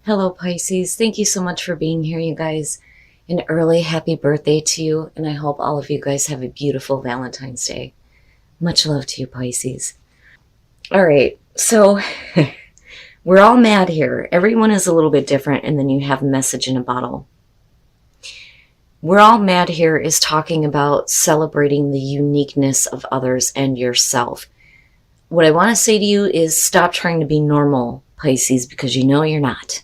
Hello, Pisces. Thank you so much for being here, you guys. An early happy birthday to you, and I hope all of you guys have a beautiful Valentine's Day. Much love to you, Pisces. All right, so we're all mad here. Everyone is a little bit different, and then you have a message in a bottle. We're all mad here is talking about celebrating the uniqueness of others and yourself. What I want to say to you is stop trying to be normal, Pisces, because you know you're not.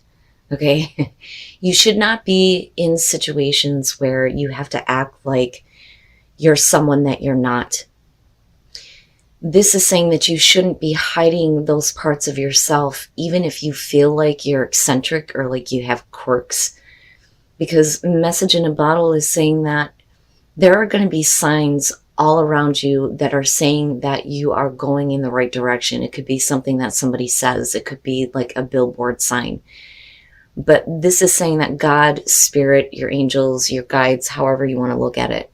Okay? You should not be in situations where you have to act like you're someone that you're not. This is saying that you shouldn't be hiding those parts of yourself, even if you feel like you're eccentric or like you have quirks. Because message in a bottle is saying that there are going to be signs all around you that are saying that you are going in the right direction. It could be something that somebody says. It could be like a billboard sign. But this is saying that God, Spirit, your angels, your guides, however you want to look at it,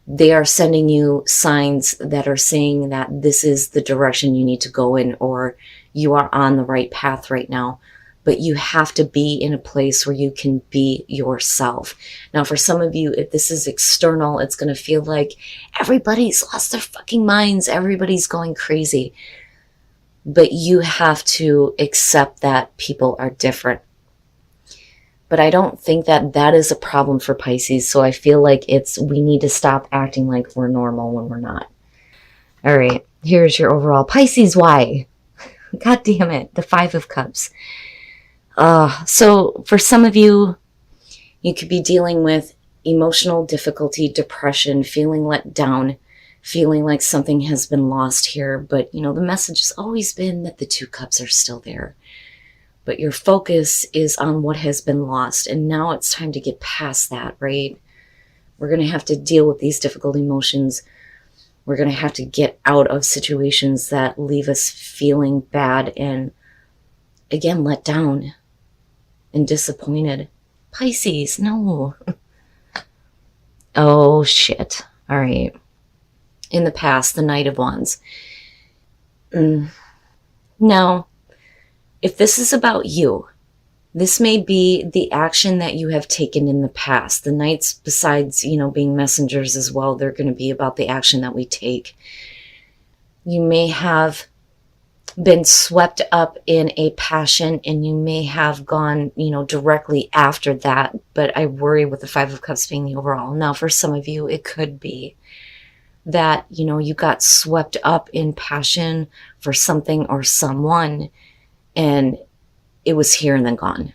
they are sending you signs that are saying that this is the direction you need to go in, or you are on the right path right now. But you have to be in a place where you can be yourself. Now, for some of you, if this is external, it's going to feel like everybody's lost their fucking minds. Everybody's going crazy. But you have to accept that people are different. But I don't think that that is a problem for Pisces. So I feel like we need to stop acting like we're normal when we're not. All right, here's your overall. Pisces, why? God damn it, the Five of Cups. So for some of you, you could be dealing with emotional difficulty, depression, feeling let down, feeling like something has been lost here. But, you know, the message has always been that the Two Cups are still there. But your focus is on what has been lost. And now it's time to get past that, right? We're going to have to deal with these difficult emotions. We're going to have to get out of situations that leave us feeling bad and, again, let down and disappointed. Pisces, no. Oh, shit. All right. In the past, the Knight of Wands. Now, if this is about you, this may be the action that you have taken in the past. The Knights, besides, you know, being messengers as well, they're going to be about the action that we take. You may have been swept up in a passion and you may have gone, you know, directly after that. But I worry with the Five of Cups being the overall. Now, for some of you, it could be that, you know, you got swept up in passion for something or someone, and it was here and then gone.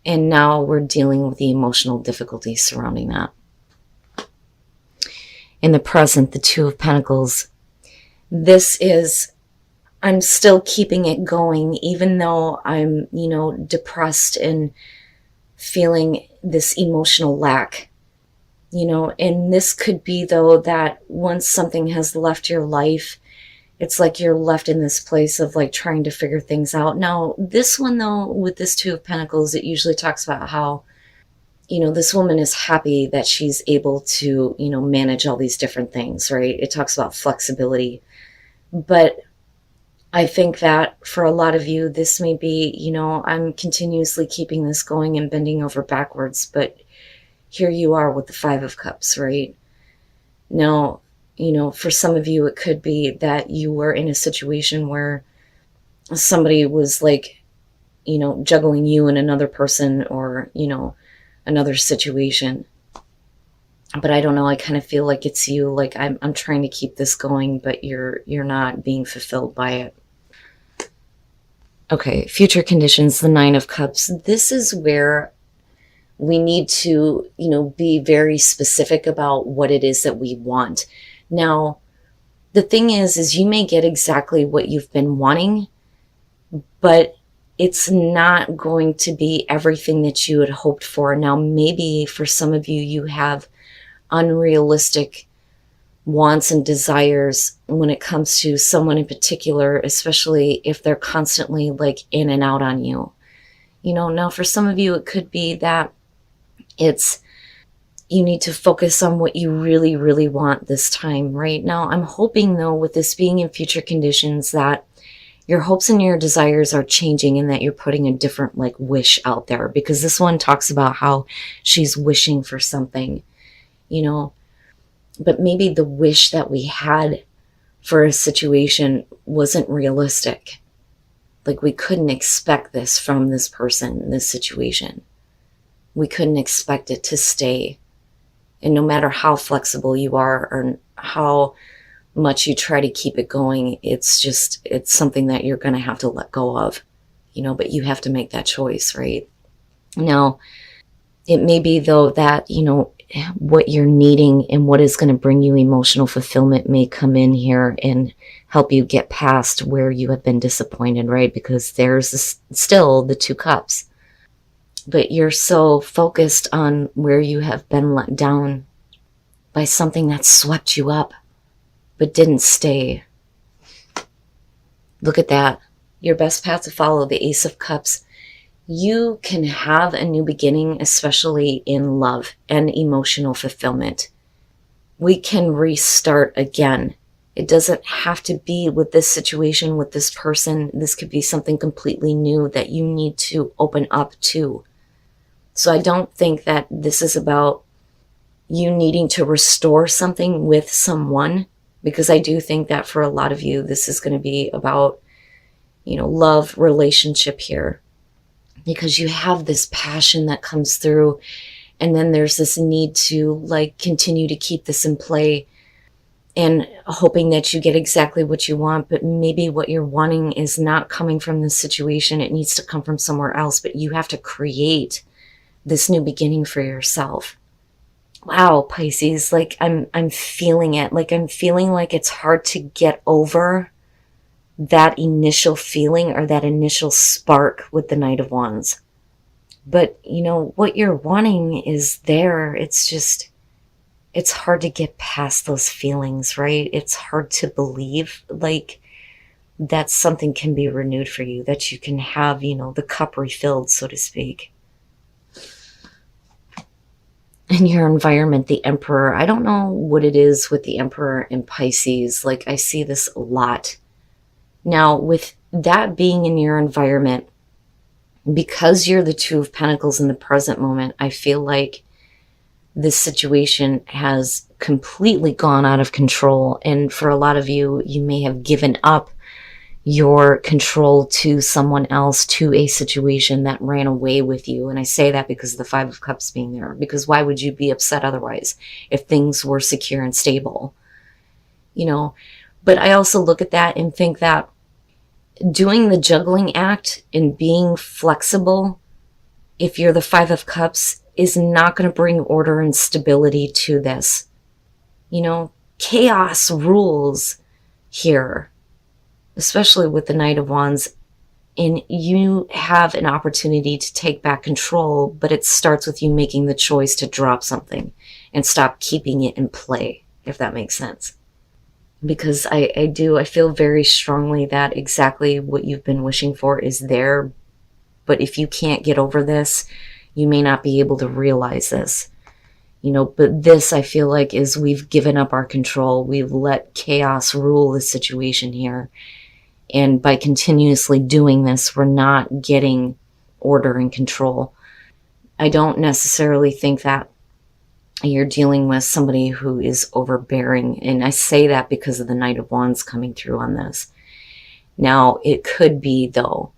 And now we're dealing with the emotional difficulties surrounding that. In the present, the Two of Pentacles. This is, I'm still keeping it going, even though I'm, you know, depressed and feeling this emotional lack. You know, and this could be, though, that once something has left your life, it's like you're left in this place of like trying to figure things out. Now, this one, though, with this Two of Pentacles, it usually talks about how, you know, this woman is happy that she's able to, you know, manage all these different things, right? It talks about flexibility. But I think that for a lot of you, this may be, you know, I'm continuously keeping this going and bending over backwards. But here you are with the Five of Cups, right? Now, you know, for some of you, it could be that you were in a situation where somebody was like, you know, juggling you and another person, or, you know, another situation. But I don't know, I kind of feel like it's you, like I'm trying to keep this going, but you're not being fulfilled by it. Okay, future conditions, the Nine of Cups. This is where we need to, you know, be very specific about what it is that we want. Now, the thing is you may get exactly what you've been wanting, but it's not going to be everything that you had hoped for. Now, maybe for some of you, you have unrealistic wants and desires when it comes to someone in particular, especially if they're constantly like in and out on you. You know, now for some of you, it could be that you need to focus on what you really, really want this time, right? Now, I'm hoping, though, with this being in future conditions, that Your hopes and your desires are changing, in that you're putting a different like wish out there, because this one talks about how she's wishing for something, you know, but maybe the wish that we had for a situation wasn't realistic. Like, we couldn't expect this from this person, this situation. We couldn't expect it to stay. And no matter how flexible you are or how much you try to keep it going, it's something that you're going to have to let go of, you know, but you have to make that choice, right? Now, it may be though that, you know, what you're needing and what is going to bring you emotional fulfillment may come in here and help you get past where you have been disappointed, right? Because there's still the 2 cups. But you're so focused on where you have been let down by something that swept you up but didn't stay. Look at that. Your best path to follow, the Ace of Cups. You can have a new beginning, especially in love and emotional fulfillment. We can restart again. It doesn't have to be with this situation, with this person. This could be something completely new that you need to open up to. So I don't think that this is about you needing to restore something with someone, because I do think that for a lot of you, this is going to be about, you know, love, relationship here, because you have this passion that comes through, and then there's this need to like continue to keep this in play and hoping that you get exactly what you want, but maybe what you're wanting is not coming from this situation. It needs to come from somewhere else, but you have to create this new beginning for yourself. Wow, Pisces, like I'm feeling it. Like I'm feeling like it's hard to get over that initial feeling or that initial spark with the Knight of Wands. But you know, what you're wanting is there. It's just, it's hard to get past those feelings, right? It's hard to believe like that something can be renewed for you, that you can have, you know, the cup refilled, so to speak. In your environment, the Emperor, I don't know what it is with the Emperor and Pisces. Like, I see this a lot. Now, with that being in your environment, because you're the 2 of Pentacles in the present moment, I feel like this situation has completely gone out of control. And for a lot of you, you may have given up your control to someone else, to a situation that ran away with you. And I say that because of the 5 of Cups being there. Because why would you be upset otherwise if things were secure and stable? You know, but I also look at that and think that doing the juggling act and being flexible, if you're the 5 of Cups, is not going to bring order and stability to this. You know, chaos rules here, especially with the Knight of Wands, and you have an opportunity to take back control, but it starts with you making the choice to drop something and stop keeping it in play, if that makes sense. Because I feel very strongly that exactly what you've been wishing for is there, but if you can't get over this, you may not be able to realize this. You know, but this, I feel like, is we've given up our control. We've let chaos rule the situation here. And by continuously doing this, we're not getting order and control. I don't necessarily think that you're dealing with somebody who is overbearing. And I say that because of the Knight of Wands coming through on this. Now, it could be, though,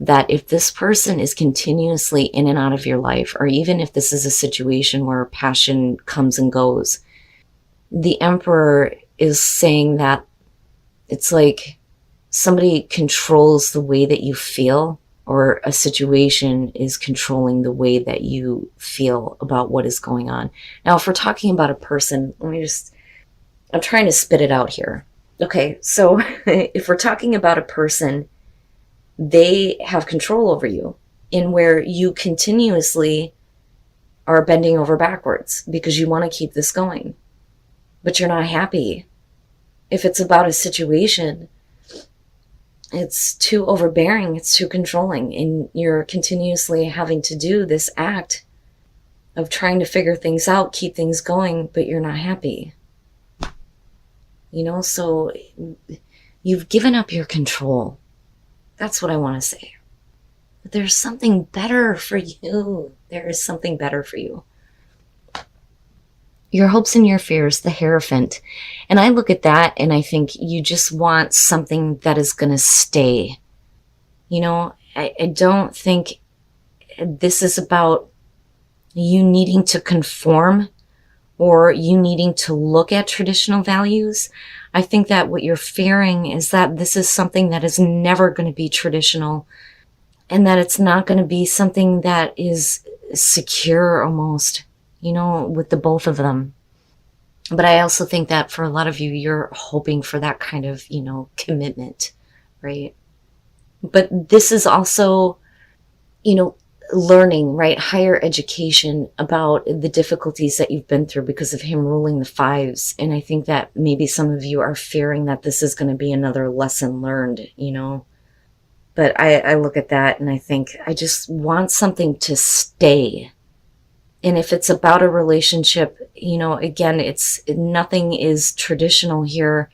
that if this person is continuously in and out of your life, or even if this is a situation where passion comes and goes, the Emperor is saying that it's like somebody controls the way that you feel, or a situation is controlling the way that you feel about what is going on. Now, if we're talking about a person, I'm trying to spit it out here. Okay, so if we're talking about a person, they have control over you, in where you continuously are bending over backwards because you want to keep this going, but you're not happy. If it's about a situation, it's too overbearing, it's too controlling, and you're continuously having to do this act of trying to figure things out, keep things going, but you're not happy. You know, so you've given up your control. That's what I want to say. But there's something better for you. There is something better for you. Your hopes and your fears, the Hierophant. And I look at that and I think you just want something that is going to stay. You know, I don't think this is about you needing to conform or you needing to look at traditional values. I think that what you're fearing is that this is something that is never going to be traditional, and that it's not going to be something that is secure almost, you know, with the both of them. But I also think that for a lot of you, you're hoping for that kind of, you know, commitment, right? But this is also, you know, learning, right? Higher education about the difficulties that you've been through because of him ruling the fives. And I think that maybe some of you are fearing that this is going to be another lesson learned, you know. But I look at that and I think I just want something to stay. And if it's about a relationship, you know, again, nothing is traditional here,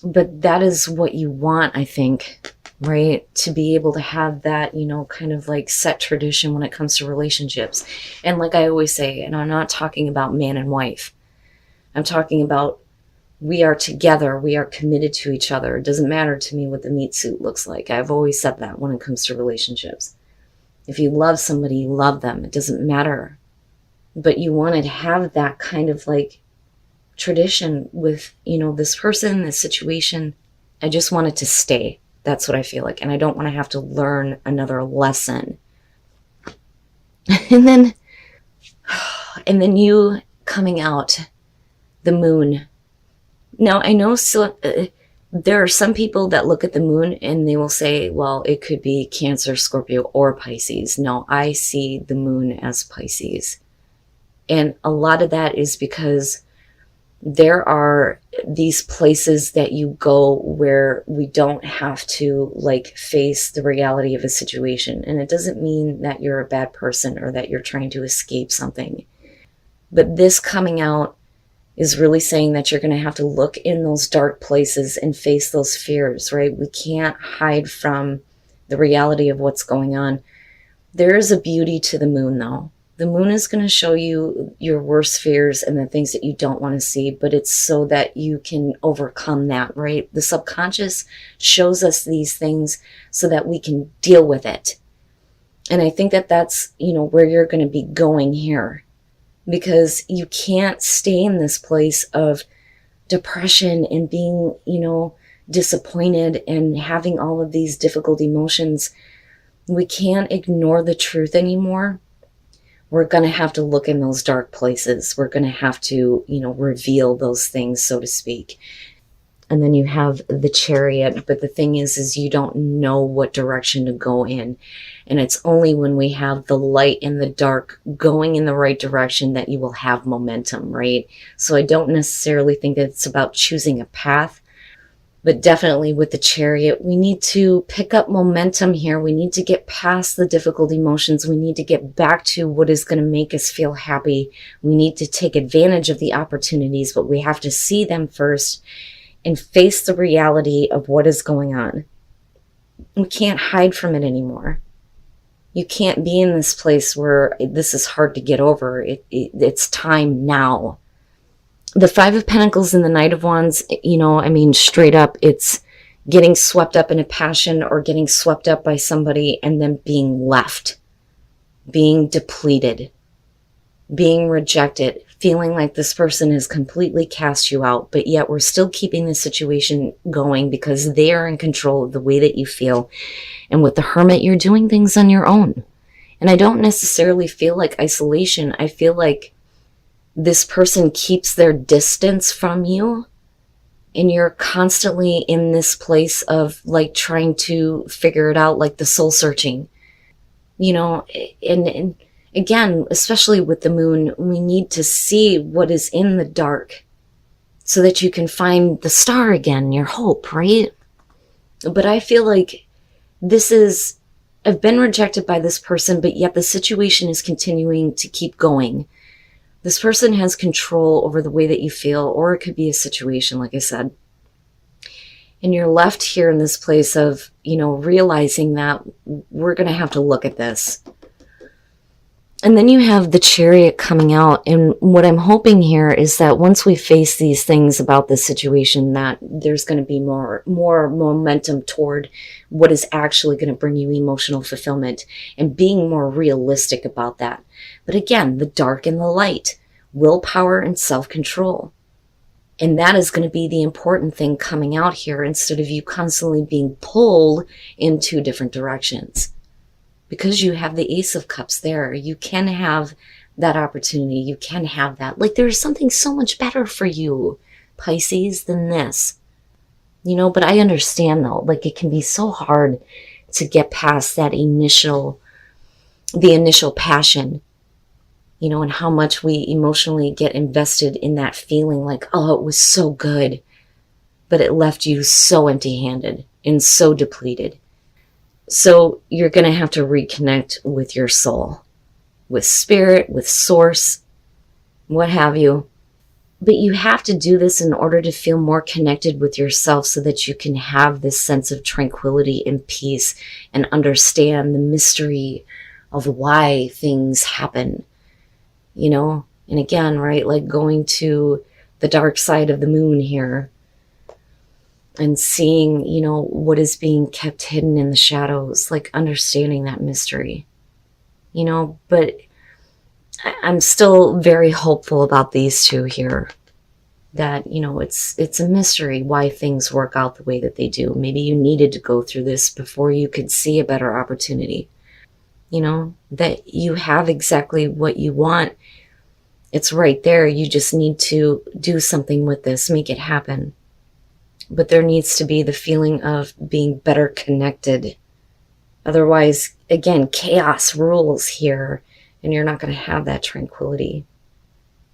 but that is what you want, I think, right? To be able to have that, you know, kind of like set tradition when it comes to relationships. And like I always say, and I'm not talking about man and wife. I'm talking about we are together. We are committed to each other. It doesn't matter to me what the meat suit looks like. I've always said that when it comes to relationships. If you love somebody, you love them. It doesn't matter. But you want to have that kind of like tradition with, you know, this person, this situation. I just want it to stay. That's what I feel like. And I don't want to have to learn another lesson. And then you coming out, the moon. Now, I know there are some people that look at the moon and they will say, well, it could be Cancer, Scorpio, or Pisces. No, I see the moon as Pisces. And a lot of that is because there are these places that you go where we don't have to like face the reality of a situation. And it doesn't mean that you're a bad person or that you're trying to escape something. But this coming out is really saying that you're going to have to look in those dark places and face those fears, right? We can't hide from the reality of what's going on. There is a beauty to the moon, though. The moon is going to show you your worst fears and the things that you don't want to see, but it's so that you can overcome that, right? The subconscious shows us these things so that we can deal with it. And I think that that's, you know, where you're going to be going here, because you can't stay in this place of depression and being, you know, disappointed and having all of these difficult emotions. We can't ignore the truth anymore. We're going to have to look in those dark places. We're going to have to, you know, reveal those things, so to speak. And then you have the Chariot. But the thing is you don't know what direction to go in. And it's only when we have the light and the dark going in the right direction that you will have momentum, right? So I don't necessarily think that it's about choosing a path. But definitely with the Chariot, we need to pick up momentum here. We need to get past the difficult emotions. We need to get back to what is going to make us feel happy. We need to take advantage of the opportunities, but we have to see them first and face the reality of what is going on. We can't hide from it anymore. You can't be in this place where this is hard to get over. It's time now. The Five of Pentacles and the Knight of Wands, you know, I mean, straight up, it's getting swept up in a passion or getting swept up by somebody and then being left, being depleted, being rejected, feeling like this person has completely cast you out, but yet we're still keeping the situation going because they are in control of the way that you feel. And with the Hermit, you're doing things on your own. And I don't necessarily feel like isolation. I feel like this person keeps their distance from you and you're constantly in this place of like trying to figure it out, like the soul searching, you know. And again, especially with the moon, we need to see what is in the dark so that you can find the star again, your hope, right? But I feel like I've been rejected by this person, but yet the situation is continuing to keep going. This person has control over the way that you feel, or it could be a situation, like I said. And you're left here in this place of, realizing that we're going to have to look at this. And then you have the Chariot coming out. And what I'm hoping here is that once we face these things about this situation, that there's going to be more momentum toward what is actually going to bring you emotional fulfillment and being more realistic about that. But again, the dark and the light, willpower and self-control. And that is going to be the important thing coming out here, instead of you constantly being pulled in two different directions. Because you have the Ace of Cups there, you can have that opportunity. You can have that. Like, there's something so much better for you, Pisces, than this. But I understand though, like, it can be so hard to get past that the initial passion, and how much we emotionally get invested in that feeling like, oh, it was so good, but it left you so empty-handed and so depleted. So you're going to have to reconnect with your soul, with spirit, with source, what have you. But you have to do this in order to feel more connected with yourself, so that you can have this sense of tranquility and peace and understand the mystery of why things happen. And again, right, like going to the dark side of the moon here and seeing, what is being kept hidden in the shadows, like understanding that mystery, but I'm still very hopeful about these two here, that, it's a mystery why things work out the way that they do. Maybe you needed to go through this before you could see a better opportunity, that you have exactly what you want. It's right there. You just need to do something with this, make it happen. But there needs to be the feeling of being better connected. Otherwise, again, chaos rules here, and you're not going to have that tranquility.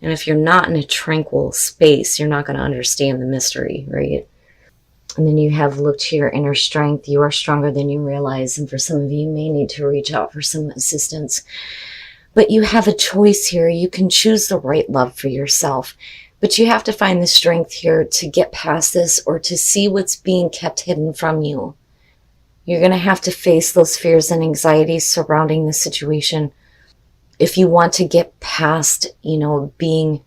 And if you're not in a tranquil space, you're not going to understand the mystery, right? And then you have, look to your inner strength. You are stronger than you realize. And for some of you, you may need to reach out for some assistance. But you have a choice here. You can choose the right love for yourself. But you have to find the strength here to get past this, or to see what's being kept hidden from you. You're going to have to face those fears and anxieties surrounding the situation if you want to get past, being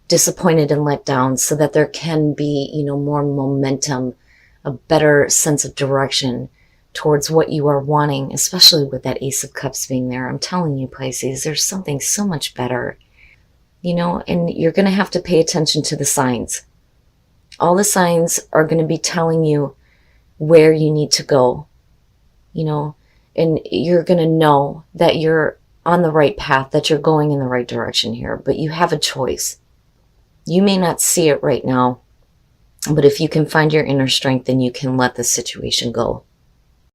disappointed and let down, so that there can be, more momentum, a better sense of direction towards what you are wanting, especially with that Ace of Cups being there. I'm telling you, Pisces, there's something so much better. And you're going to have to pay attention to the signs. All the signs are going to be telling you where you need to go, and you're going to know that you're on the right path, that you're going in the right direction here, but you have a choice. You may not see it right now, but if you can find your inner strength, then you can let the situation go.